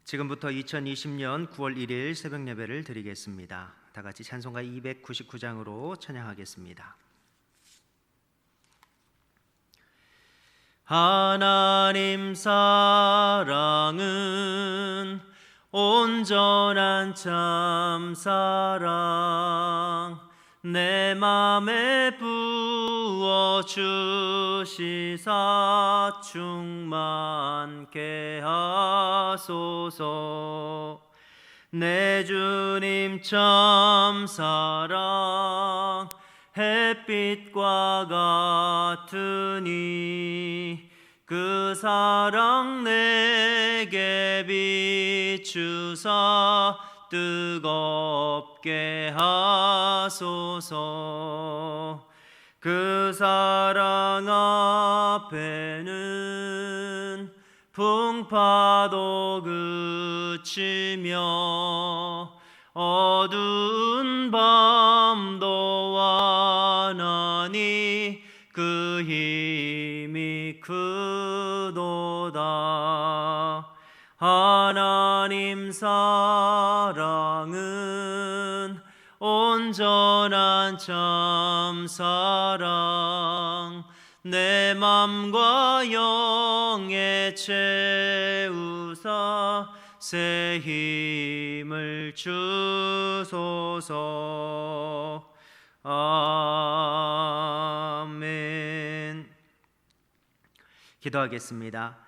지금부터 2020년 9월 1일 새벽 예배를 드리겠습니다. 다 같이 찬송가 299장으로 찬양하겠습니다. 하나님 사랑은 온전한 참 사랑, 내 맘에 부어 주시사 충만케 하소서. 내 주님 참 사랑 햇빛과 같으니 그 사랑 내게 비추사 뜨겁게 하소서. 그 사랑 앞에는 풍파도 그치며 어두운 밤도 완하니 그 힘이 크도다. 하나님 사랑은 온전한 참 사랑, 내 맘과 영에 채우사 새 힘을 주소서. 아멘. 기도하겠습니다.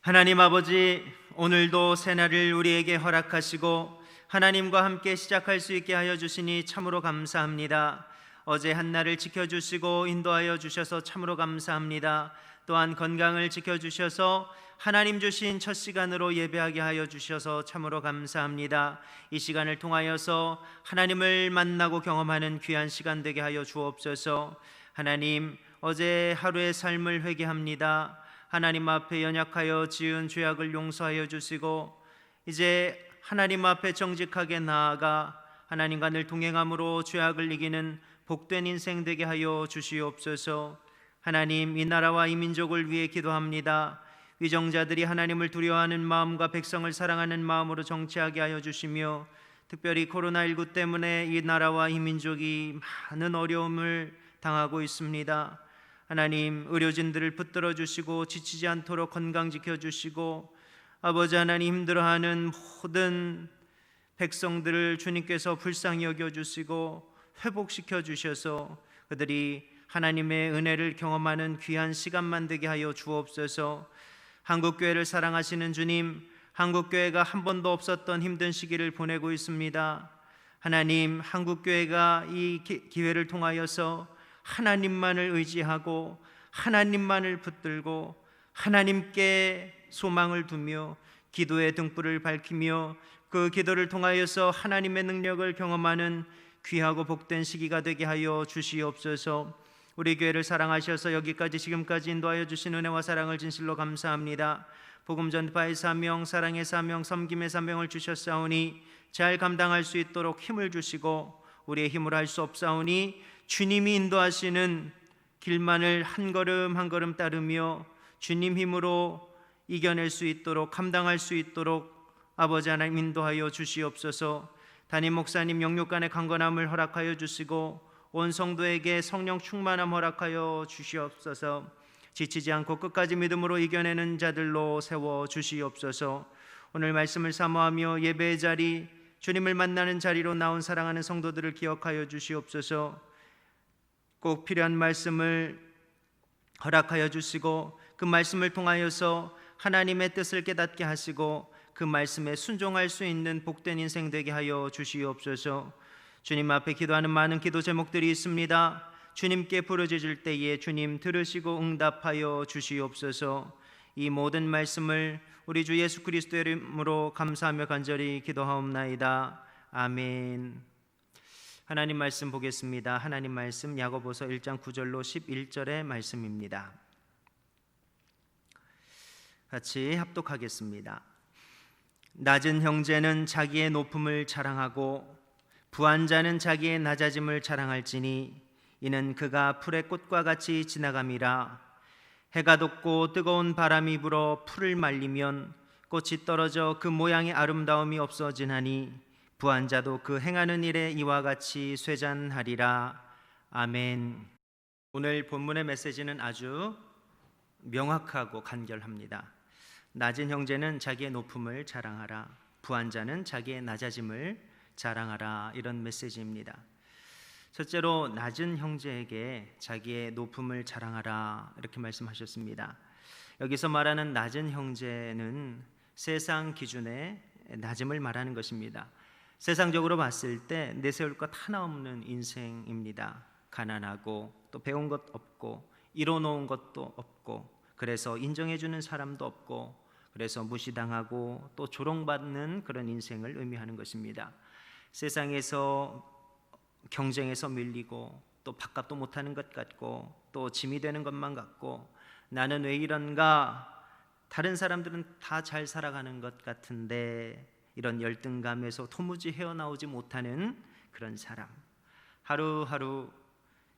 하나님 아버지, 오늘도 새날을 우리에게 허락하시고 하나님과 함께 시작할 수 있게 하여 주시니 참으로 감사합니다. 어제 한날을 지켜주시고 인도하여 주셔서 참으로 감사합니다. 또한 건강을 지켜주셔서 하나님 주신 첫 시간으로 예배하게 하여 주셔서 참으로 감사합니다. 이 시간을 통하여서 하나님을 만나고 경험하는 귀한 시간 되게 하여 주옵소서. 하나님, 어제 하루의 삶을 회개합니다. 하나님 앞에 연약하여 지은 죄악을 용서하여 주시고 이제 하나님 앞에 정직하게 나아가 하나님과 늘 동행함으로 죄악을 이기는 복된 인생 되게 하여 주시옵소서. 하나님, 이 나라와 이 민족을 위해 기도합니다. 위정자들이 하나님을 두려워하는 마음과 백성을 사랑하는 마음으로 정치하게 하여 주시며 특별히 코로나19 때문에 이 나라와 이 민족이 많은 어려움을 당하고 있습니다. 하나님, 의료진들을 붙들어 주시고 지치지 않도록 건강 지켜주시고 아버지 하나님, 힘들어하는 모든 백성들을 주님께서 불쌍히 여겨주시고 회복시켜 주셔서 그들이 하나님의 은혜를 경험하는 귀한 시간만 되게 하여 주옵소서. 한국교회를 사랑하시는 주님, 한국교회가 한 번도 없었던 힘든 시기를 보내고 있습니다. 하나님, 한국교회가 이 기회를 통하여서 하나님만을 의지하고 하나님만을 붙들고 하나님께 소망을 두며 기도의 등불을 밝히며 그 기도를 통하여서 하나님의 능력을 경험하는 귀하고 복된 시기가 되게 하여 주시옵소서. 우리 교회를 사랑하셔서 여기까지 지금까지 인도하여 주신 은혜와 사랑을 진실로 감사합니다. 복음 전파의 사명, 사랑의 사명, 섬김의 사명을 주셨사오니 잘 감당할 수 있도록 힘을 주시고 우리의 힘으로 할 수 없사오니 주님이 인도하시는 길만을 한 걸음 한 걸음 따르며 주님 힘으로 이겨낼 수 있도록 감당할 수 있도록 아버지 하나님 인도하여 주시옵소서. 담임 목사님 영육간의 강건함을 허락하여 주시고 온 성도에게 성령 충만함 허락하여 주시옵소서. 지치지 않고 끝까지 믿음으로 이겨내는 자들로 세워 주시옵소서. 오늘 말씀을 사모하며 예배의 자리, 주님을 만나는 자리로 나온 사랑하는 성도들을 기억하여 주시옵소서. 꼭 필요한 말씀을 허락하여 주시고 그 말씀을 통하여서 하나님의 뜻을 깨닫게 하시고 그 말씀에 순종할 수 있는 복된 인생 되게 하여 주시옵소서. 주님 앞에 기도하는 많은 기도 제목들이 있습니다. 주님께 부르짖을 때에 주님 들으시고 응답하여 주시옵소서. 이 모든 말씀을 우리 주 예수 그리스도의 이름으로 감사하며 간절히 기도하옵나이다. 아멘. 하나님 말씀 보겠습니다. 하나님 말씀 야고보서 1장 9절로 11절의 말씀입니다. 같이 합독하겠습니다. 낮은 형제는 자기의 높음을 자랑하고 부한 자는 자기의 낮아짐을 자랑할지니 이는 그가 풀의 꽃과 같이 지나감이라. 해가 돋고 뜨거운 바람이 불어 풀을 말리면 꽃이 떨어져 그 모양의 아름다움이 없어지나니 부한 자도 그 행하는 일에 이와 같이 쇠잔하리라. 아멘. 오늘 본문의 메시지는 아주 명확하고 간결합니다. 낮은 형제는 자기의 높음을 자랑하라, 부한 자는 자기의 낮아짐을 자랑하라. 이런 메시지입니다. 첫째로 낮은 형제에게 자기의 높음을 자랑하라 이렇게 말씀하셨습니다. 여기서 말하는 낮은 형제는 세상 기준의 낮음을 말하는 것입니다. 세상적으로 봤을 때 내세울 것 하나 없는 인생입니다. 가난하고 또 배운 것 없고 이뤄놓은 것도 없고 그래서 인정해주는 사람도 없고 그래서 무시당하고 또 조롱받는 그런 인생을 의미하는 것입니다. 세상에서 경쟁에서 밀리고 또 밥값도 못하는 것 같고 또 짐이 되는 것만 같고 나는 왜 이런가, 다른 사람들은 다 잘 살아가는 것 같은데 이런 열등감에서 도무지 헤어나오지 못하는 그런 사람, 하루하루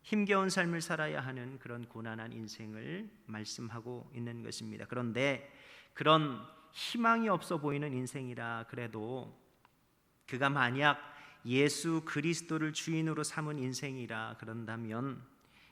힘겨운 삶을 살아야 하는 그런 고난한 인생을 말씀하고 있는 것입니다. 그런데 그런 희망이 없어 보이는 인생이라 그래도 그가 만약 예수 그리스도를 주인으로 삼은 인생이라 그런다면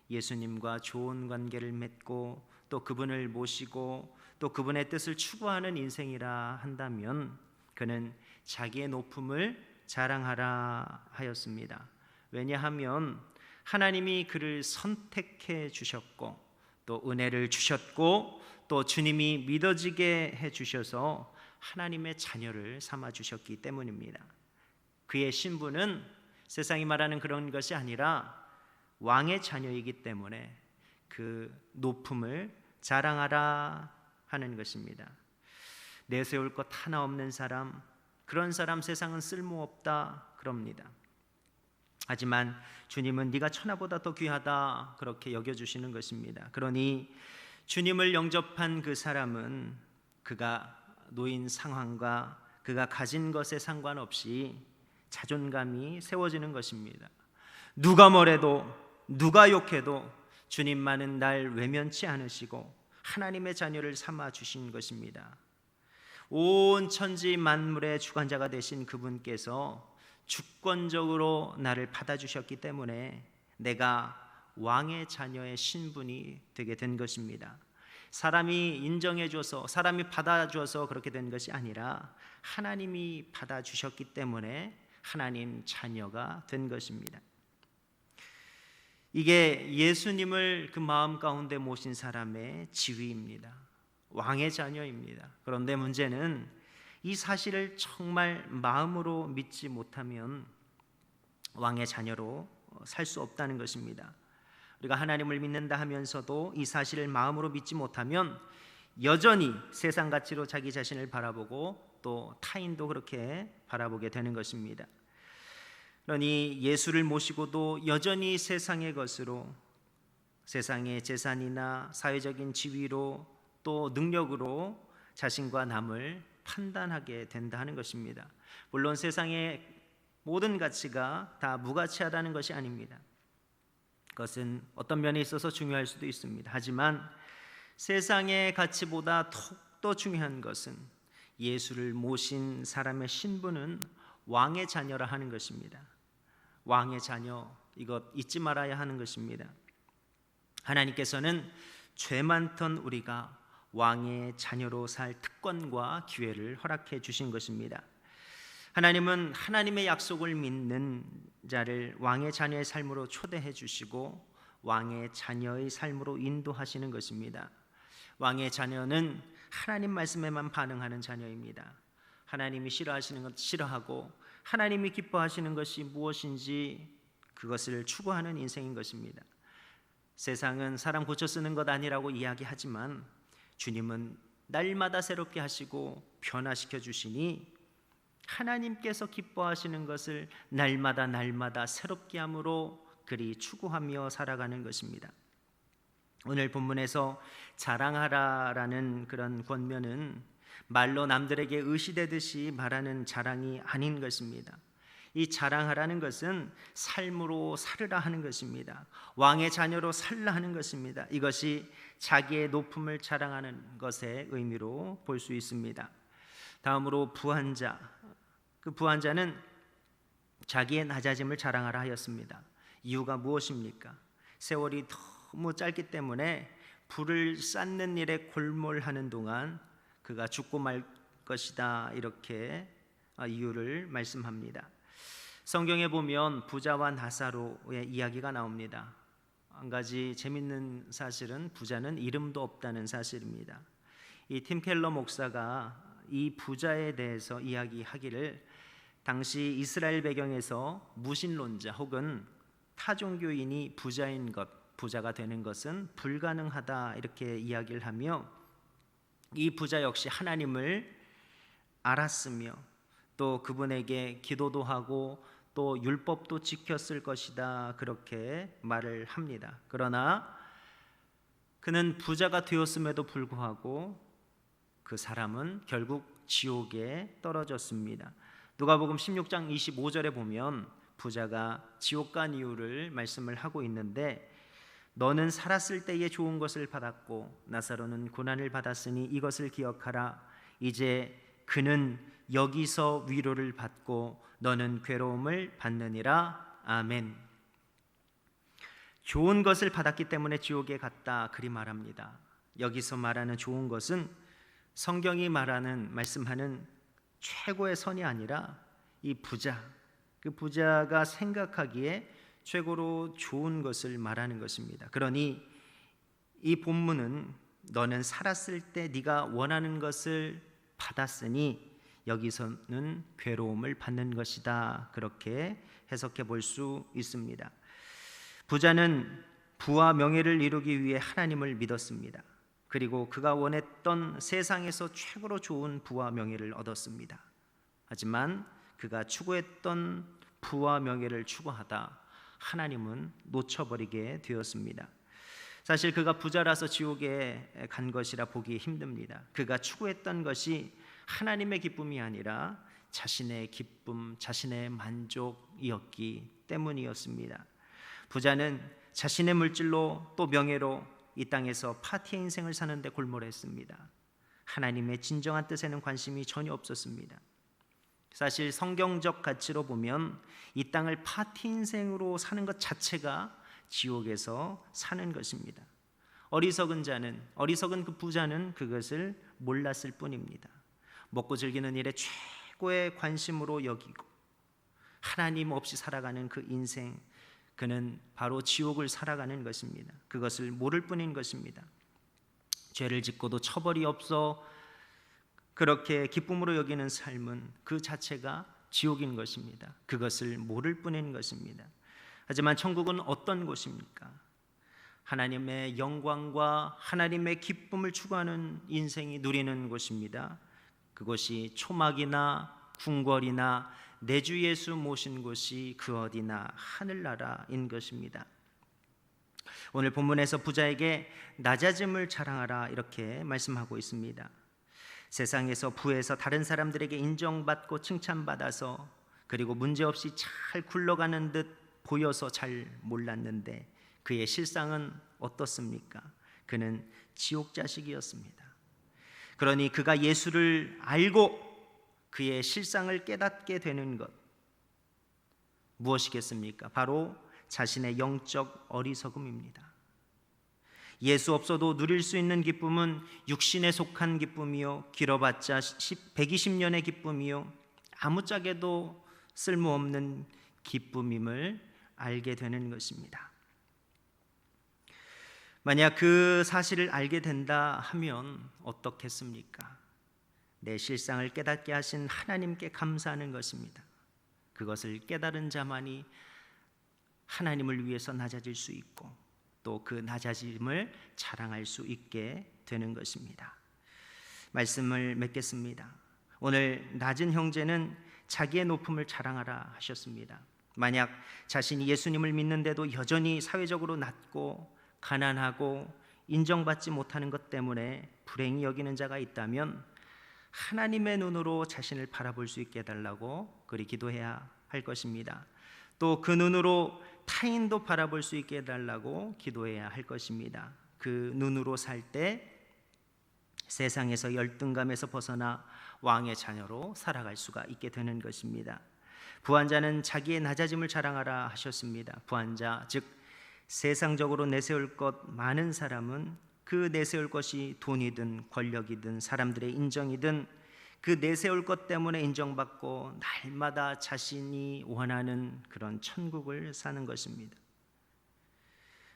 예수님과 좋은 관계를 맺고 또 그분을 모시고 또 그분의 뜻을 추구하는 인생이라 한다면 그는 자기의 높음을 자랑하라 하였습니다. 왜냐하면 하나님이 그를 선택해 주셨고 또 은혜를 주셨고 또 주님이 믿어지게 해 주셔서 하나님의 자녀를 삼아 주셨기 때문입니다. 그의 신분은 세상이 말하는 그런 것이 아니라 왕의 자녀이기 때문에 그 높음을 자랑하라 하는 것입니다. 내세울 것 하나 없는 사람, 그런 사람 세상은 쓸모없다 그럽니다. 하지만 주님은 네가 천하보다 더 귀하다 그렇게 여겨주시는 것입니다. 그러니 주님을 영접한 그 사람은 그가 놓인 상황과 그가 가진 것에 상관없이 자존감이 세워지는 것입니다. 누가 뭐래도 누가 욕해도 주님만은 날 외면치 않으시고 하나님의 자녀를 삼아 주신 것입니다. 온 천지 만물의 주관자가 되신 그분께서 주권적으로 나를 받아주셨기 때문에 내가 왕의 자녀의 신분이 되게 된 것입니다. 사람이 인정해줘서 사람이 받아줘서 그렇게 된 것이 아니라 하나님이 받아주셨기 때문에 하나님 자녀가 된 것입니다. 이게 예수님을 그 마음 가운데 모신 사람의 지위입니다. 왕의 자녀입니다. 그런데 문제는 이 사실을 정말 마음으로 믿지 못하면 왕의 자녀로 살 수 없다는 것입니다. 우리가 하나님을 믿는다 하면서도 이 사실을 마음으로 믿지 못하면 여전히 세상 가치로 자기 자신을 바라보고 또 타인도 그렇게 바라보게 되는 것입니다. 그러니 예수를 모시고도 여전히 세상의 것으로, 세상의 재산이나 사회적인 지위로 또 능력으로 자신과 남을 판단하게 된다 하는 것입니다. 물론 세상의 모든 가치가 다 무가치하다는 것이 아닙니다. 그것은 어떤 면에 있어서 중요할 수도 있습니다. 하지만 세상의 가치보다 더욱더 중요한 것은 예수를 모신 사람의 신분은 왕의 자녀라 하는 것입니다. 왕의 자녀, 이것 잊지 말아야 하는 것입니다. 하나님께서는 죄 많던 우리가 왕의 자녀로 살 특권과 기회를 허락해 주신 것입니다. 하나님은 하나님의 약속을 믿는 자를 왕의 자녀의 삶으로 초대해 주시고 왕의 자녀의 삶으로 인도하시는 것입니다. 왕의 자녀는 하나님 말씀에만 반응하는 자녀입니다. 하나님이 싫어하시는 것 싫어하고 하나님이 기뻐하시는 것이 무엇인지 그것을 추구하는 인생인 것입니다. 세상은 사람 고쳐 쓰는 것 아니라고 이야기하지만 주님은 날마다 새롭게 하시고 변화시켜 주시니 하나님께서 기뻐하시는 것을 날마다 새롭게 함으로 그리 추구하며 살아가는 것입니다. 오늘 본문에서 자랑하라라는 그런 권면은 말로 남들에게 의시되듯이 말하는 자랑이 아닌 것입니다. 이 자랑하라는 것은 삶으로 살으라 하는 것입니다. 왕의 자녀로 살라 하는 것입니다. 이것이 자기의 높음을 자랑하는 것의 의미로 볼 수 있습니다. 다음으로 부한자. 그 부한자는 자기의 낮아짐을 자랑하라 하였습니다. 이유가 무엇입니까? 세월이 너무 짧기 때문에 불을 쌓는 일에 골몰하는 동안 그가 죽고 말 것이다, 이렇게 이유를 말씀합니다. 성경에 보면 부자와 나사로의 이야기가 나옵니다. 한 가지 재밌는 사실은 부자는 이름도 없다는 사실입니다. 이 팀 켈러 목사가 이 부자에 대해서 이야기하기를, 당시 이스라엘 배경에서 무신론자 혹은 타종교인이 부자가 되는 것은 불가능하다, 이렇게 이야기를 하며 이 부자 역시 하나님을 알았으며 또 그분에게 기도도 하고 또 율법도 지켰을 것이다, 그렇게 말을 합니다. 그러나 그는 부자가 되었음에도 불구하고 그 사람은 결국 지옥에 떨어졌습니다. 누가복음 16장 25절에 보면 부자가 지옥 간 이유를 말씀을 하고 있는데, 너는 살았을 때에 좋은 것을 받았고 나사로는 고난을 받았으니 이것을 기억하라. 이제 그는 여기서 위로를 받고 너는 괴로움을 받느니라. 아멘. 좋은 것을 받았기 때문에 지옥에 갔다, 그리 말합니다. 여기서 말하는 좋은 것은 성경이 말씀하는 최고의 선이 아니라 이 부자, 그 부자가 생각하기에 최고로 좋은 것을 말하는 것입니다. 그러니 이 본문은 너는 살았을 때 네가 원하는 것을 받았으니 여기서는 괴로움을 받는 것이다, 그렇게 해석해 볼 수 있습니다. 부자는 부와 명예를 이루기 위해 하나님을 믿었습니다. 그리고 그가 원했던 세상에서 최고로 좋은 부와 명예를 얻었습니다. 하지만 그가 추구했던 부와 명예를 추구하다 하나님은 놓쳐버리게 되었습니다. 사실 그가 부자라서 지옥에 간 것이라 보기 힘듭니다. 그가 추구했던 것이 하나님의 기쁨이 아니라 자신의 기쁨, 자신의 만족이었기 때문이었습니다. 부자는 자신의 물질로 또 명예로 이 땅에서 파티의 인생을 사는데 골몰했습니다. 하나님의 진정한 뜻에는 관심이 전혀 없었습니다. 사실 성경적 가치로 보면 이 땅을 파티 인생으로 사는 것 자체가 지옥에서 사는 것입니다. 어리석은 그 부자는 그것을 몰랐을 뿐입니다. 먹고 즐기는 일에 최고의 관심으로 여기고 하나님 없이 살아가는 그 인생, 그는 바로 지옥을 살아가는 것입니다. 그것을 모를 뿐인 것입니다. 죄를 짓고도 처벌이 없어 그렇게 기쁨으로 여기는 삶은 그 자체가 지옥인 것입니다. 그것을 모를 뿐인 것입니다. 하지만 천국은 어떤 곳입니까? 하나님의 영광과 하나님의 기쁨을 추구하는 인생이 누리는 곳입니다. 그곳이 초막이나 궁궐이나 내 주 예수 모신 곳이 그 어디나 하늘나라인 것입니다. 오늘 본문에서 부자에게 낮아짐을 자랑하라, 이렇게 말씀하고 있습니다. 세상에서 부에서 다른 사람들에게 인정받고 칭찬받아서 그리고 문제없이 잘 굴러가는 듯 보여서 잘 몰랐는데 그의 실상은 어떻습니까? 그는 지옥 자식이었습니다. 그러니 그가 예수를 알고 그의 실상을 깨닫게 되는 것, 무엇이겠습니까? 바로 자신의 영적 어리석음입니다. 예수 없어도 누릴 수 있는 기쁨은 육신에 속한 기쁨이요, 길어봤자 120년의 기쁨이요, 아무짝에도 쓸모없는 기쁨임을 알게 되는 것입니다. 만약 그 사실을 알게 된다 하면 어떻겠습니까? 내 실상을 깨닫게 하신 하나님께 감사하는 것입니다. 그것을 깨달은 자만이 하나님을 위해서 낮아질 수 있고 또 그 낮아짐을 자랑할 수 있게 되는 것입니다. 말씀을 맺겠습니다. 오늘 낮은 형제는 자기의 높음을 자랑하라 하셨습니다. 만약 자신이 예수님을 믿는데도 여전히 사회적으로 낮고 가난하고 인정받지 못하는 것 때문에 불행히 여기는 자가 있다면 하나님의 눈으로 자신을 바라볼 수 있게 해달라고 그리 기도해야 할 것입니다. 또 그 눈으로 타인도 바라볼 수 있게 해달라고 기도해야 할 것입니다. 그 눈으로 살 때 세상에서 열등감에서 벗어나 왕의 자녀로 살아갈 수가 있게 되는 것입니다. 부한자는 자기의 낮아짐을 자랑하라 하셨습니다. 부한자, 즉 세상적으로 내세울 것 많은 사람은 그 내세울 것이 돈이든 권력이든 사람들의 인정이든 그 내세울 것 때문에 인정받고 날마다 자신이 원하는 그런 천국을 사는 것입니다.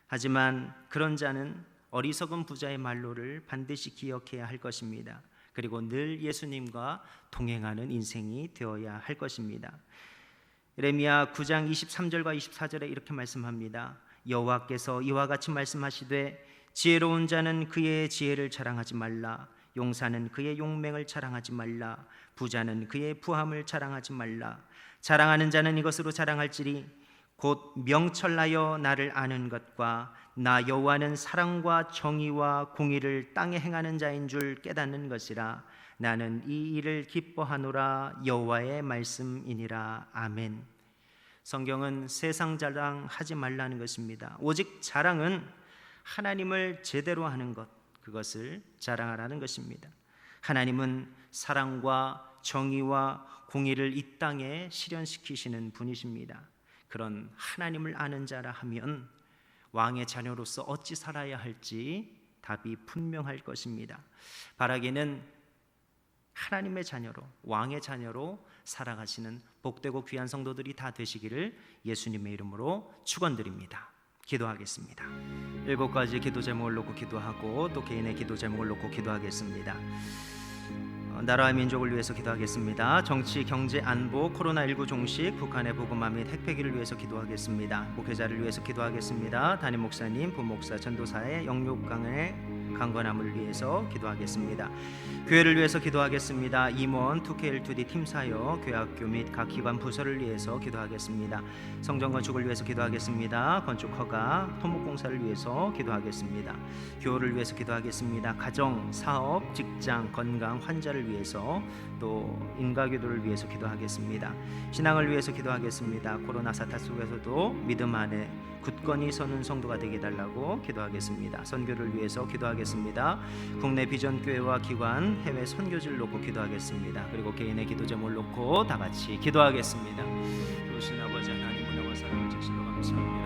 하지만 그런 자는 어리석은 부자의 말로를 반드시 기억해야 할 것입니다. 그리고 늘 예수님과 동행하는 인생이 되어야 할 것입니다. 예레미야 9장 23절과 24절에 이렇게 말씀합니다. 여호와께서 이와 같이 말씀하시되 지혜로운 자는 그의 지혜를 자랑하지 말라. 용사는 그의 용맹을 자랑하지 말라. 부자는 그의 부함을 자랑하지 말라. 자랑하는 자는 이것으로 자랑할지니 곧 명철하여 나를 아는 것과 나 여호와는 사랑과 정의와 공의를 땅에 행하는 자인 줄 깨닫는 것이라. 나는 이 일을 기뻐하노라. 여호와의 말씀이니라. 아멘. 성경은 세상 자랑하지 말라는 것입니다. 오직 자랑은 하나님을 제대로 하는 것, 그것을 자랑하라는 것입니다. 하나님은 사랑과 정의와 공의를 이 땅에 실현시키시는 분이십니다. 그런 하나님을 아는 자라 하면 왕의 자녀로서 어찌 살아야 할지 답이 분명할 것입니다. 바라기는 하나님의 자녀로, 왕의 자녀로 살아가시는 복되고 귀한 성도들이 다 되시기를 예수님의 이름으로 축원드립니다. 기도하겠습니다. 7가지 기도 제목을 놓고 기도하고 또 개인의 기도 제목을 놓고 기도하겠습니다. 나라와 민족을 위해서 기도하겠습니다. 정치, 경제, 안보, 코로나19 종식, 북한의 복음화 및 핵폐기를 위해서 기도하겠습니다. 목회자를 위해서 기도하겠습니다. 담임 목사님, 부목사, 전도사의 영육강의 강건함을 위해서 기도하겠습니다. 교회를 위해서 기도하겠습니다. 임원, 2K1-2D 팀사역, 교회학교 및 각 기관 부서를 위해서 기도하겠습니다. 성전 건축을 위해서 기도하겠습니다. 건축 허가, 토목공사를 위해서 기도하겠습니다. 교호를 위해서 기도하겠습니다. 가정, 사업, 직장, 건강, 환자를 위해서 또 인가기도를 위해서 기도하겠습니다. 신앙을 위해서 기도하겠습니다. 코로나 사태 속에서도 믿음 안에 굳건히 서는 성도가 되게 해달라고 기도하겠습니다. 선교를 위해서 기도하겠습니다. 국내 비전교회와 기관, 해외 선교지를 놓고 기도하겠습니다. 그리고 개인의 기도 제목을 놓고 다 같이 기도하겠습니다. 좋으신 아버지 하나님, 은혜와 사랑을 주시러 감사합니다.